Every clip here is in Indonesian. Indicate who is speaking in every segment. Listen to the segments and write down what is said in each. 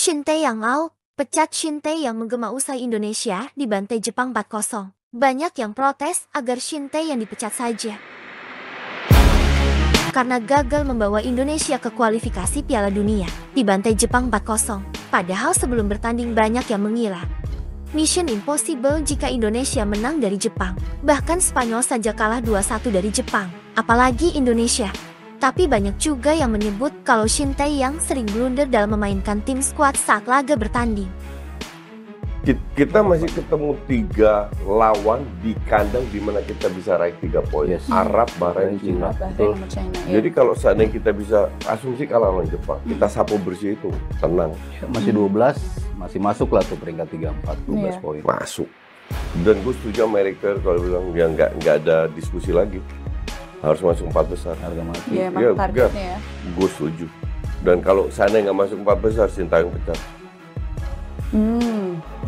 Speaker 1: Shin Tae-yang out, pecat Shin Tae yang menggema usai Indonesia dibantai Jepang 4-0. Banyak yang protes agar Shin Tae yang dipecat saja. Karena gagal membawa Indonesia ke kualifikasi Piala Dunia, dibantai Jepang 4-0. Padahal sebelum bertanding banyak yang mengira mission impossible jika Indonesia menang dari Jepang. Bahkan Spanyol saja kalah 2-1 dari Jepang, apalagi Indonesia. Tapi banyak juga yang menyebut kalau Shin Tae yang sering blunder dalam memainkan tim skuad saat laga bertanding.
Speaker 2: Kita masih ketemu 3 lawan di kandang di mana kita bisa raih 3 poin. Arab, Bahrain, Cina. Jadi kalau seandainya kita bisa asumsi kalah lawan Jepang, kita sapu bersih itu, tenang.
Speaker 3: Masih 12, masih masuk lah tuh peringkat 3-4, 12 poin.
Speaker 2: Masuk. Dan gue setuju Amerika kalau bilang ya nggak ada diskusi lagi. Harus masuk 4 besar.
Speaker 3: Harga mati.
Speaker 4: Iya, emang targetnya ya.
Speaker 2: Gue setuju. Dan kalau seandainya nggak masuk 4 besar, Sintayong pecat.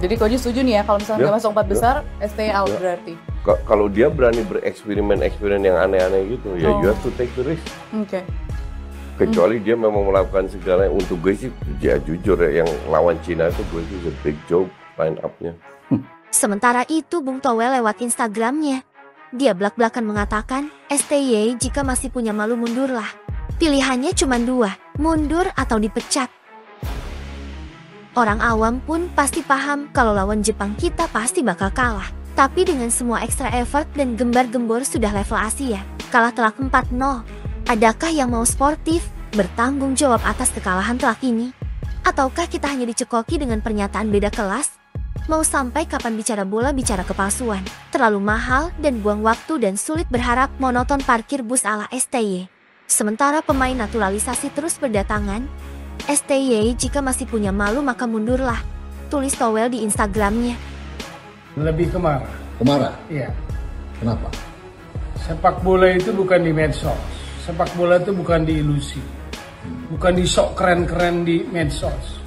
Speaker 4: Jadi Koji setuju nih ya, kalau misalnya nggak masuk 4 besar, stay out berarti.
Speaker 2: Kalau dia berani bereksperimen yang aneh-aneh gitu, ya you have to take the risk.
Speaker 4: Oke.
Speaker 2: Kecuali dia memang melakukan segala untuk gue sih, ya jujur ya, yang lawan Cina itu gue sih a big joke line up-nya.
Speaker 1: Sementara itu Bung Toel lewat Instagramnya, dia belak-belakan mengatakan, STY jika masih punya malu mundurlah. Pilihannya cuma 2, mundur atau dipecat. Orang awam pun pasti paham kalau lawan Jepang kita pasti bakal kalah. Tapi dengan semua extra effort dan gembar-gembor sudah level Asia, kalah telak 4-0. Adakah yang mau sportif, bertanggung jawab atas kekalahan telak ini? Ataukah kita hanya dicekoki dengan pernyataan beda kelas? Mau sampai kapan bicara bola bicara kepalsuan? Terlalu mahal dan buang waktu dan sulit berharap monoton parkir bus ala STY. Sementara pemain naturalisasi terus berdatangan, STY jika masih punya malu maka mundurlah, tulis Toel di Instagramnya.
Speaker 5: Lebih ke marah.
Speaker 6: Kemarah?
Speaker 5: Iya.
Speaker 6: Kenapa?
Speaker 5: Sepak bola itu bukan di medsos. Sepak bola itu bukan di ilusi. Bukan di sok keren-keren di medsos.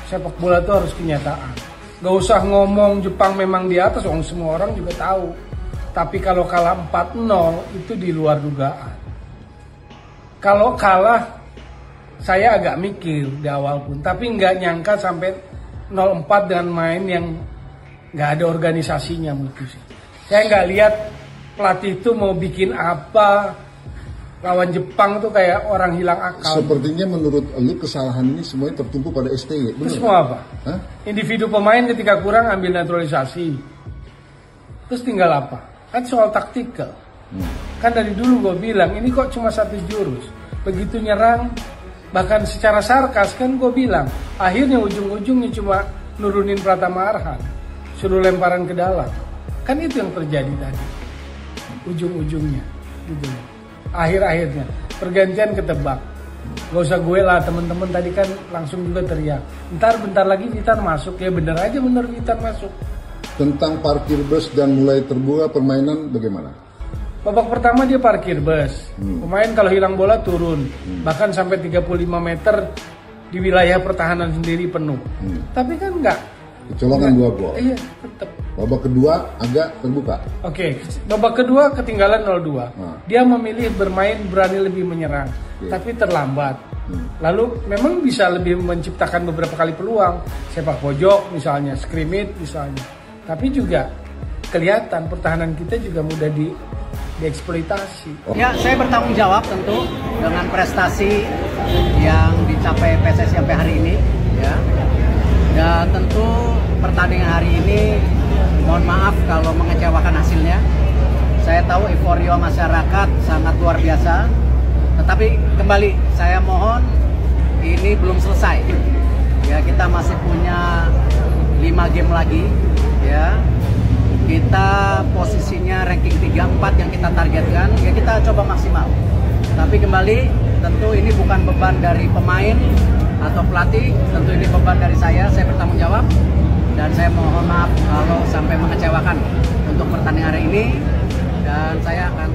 Speaker 5: Sepak bola itu harus kenyataan. Gak usah ngomong Jepang memang di atas, semua orang juga tahu. Tapi kalau kalah 4-0 itu di luar dugaan. Kalau kalah, saya agak mikir di awal pun, tapi nggak nyangka sampai 0-4 dengan main yang nggak ada organisasinya menurut sih. Saya nggak lihat pelatih itu mau bikin apa, lawan Jepang tuh kayak orang hilang akal.
Speaker 6: Sepertinya menurut lu kesalahan ini semuanya tertumpu pada STY.
Speaker 5: Terus mau apa?
Speaker 6: Hah?
Speaker 5: Individu pemain ketika kurang ambil naturalisasi. Terus tinggal apa? Kan soal taktikal. Kan dari dulu gue bilang ini kok cuma 1 jurus. Begitu nyerang, bahkan secara sarkas kan gue bilang, akhirnya ujung-ujungnya cuma nurunin Pratama Arhan, suruh lemparan ke dalam. Kan itu yang terjadi tadi, ujung-ujungnya, gitu. Akhir-akhirnya, pergantian ketebak. Gak usah gue lah, temen-temen tadi kan langsung juga teriak. Bentar lagi Vitan masuk, ya bener aja bener Vitan masuk.
Speaker 6: Tentang parkir bus dan mulai terbuka permainan bagaimana?
Speaker 5: Babak pertama dia parkir bus, pemain kalau hilang bola turun, bahkan sampai 35 meter di wilayah pertahanan sendiri penuh. Tapi kan enggak.
Speaker 6: Kecolongan 2 gol.
Speaker 5: Iya, tetap.
Speaker 6: Babak kedua agak terbuka.
Speaker 5: Oke, babak kedua ketinggalan 0-2. Dia memilih bermain berani lebih menyerang, tapi terlambat. Lalu memang bisa lebih menciptakan beberapa kali peluang, sepak pojok misalnya, scrimmage misalnya. Tapi juga kelihatan pertahanan kita juga mudah dieksploitasi.
Speaker 7: Ya, saya bertanggung jawab tentu dengan prestasi yang dicapai PSSI sampai hari ini, ya. Dan tentu pertandingan hari ini, mohon maaf kalau mengecewakan hasilnya. Saya tahu euforia masyarakat sangat luar biasa, tetapi kembali saya mohon ini belum selesai. Ya, kita masih punya 5 game lagi, ya. Kita posisinya ranking 3-4 yang kita targetkan, ya kita coba maksimal. Tapi kembali, tentu ini bukan beban dari pemain atau pelatih, tentu ini beban dari saya bertanggung jawab. Dan saya mohon maaf kalau sampai mengecewakan untuk pertandingan hari ini. Dan saya akan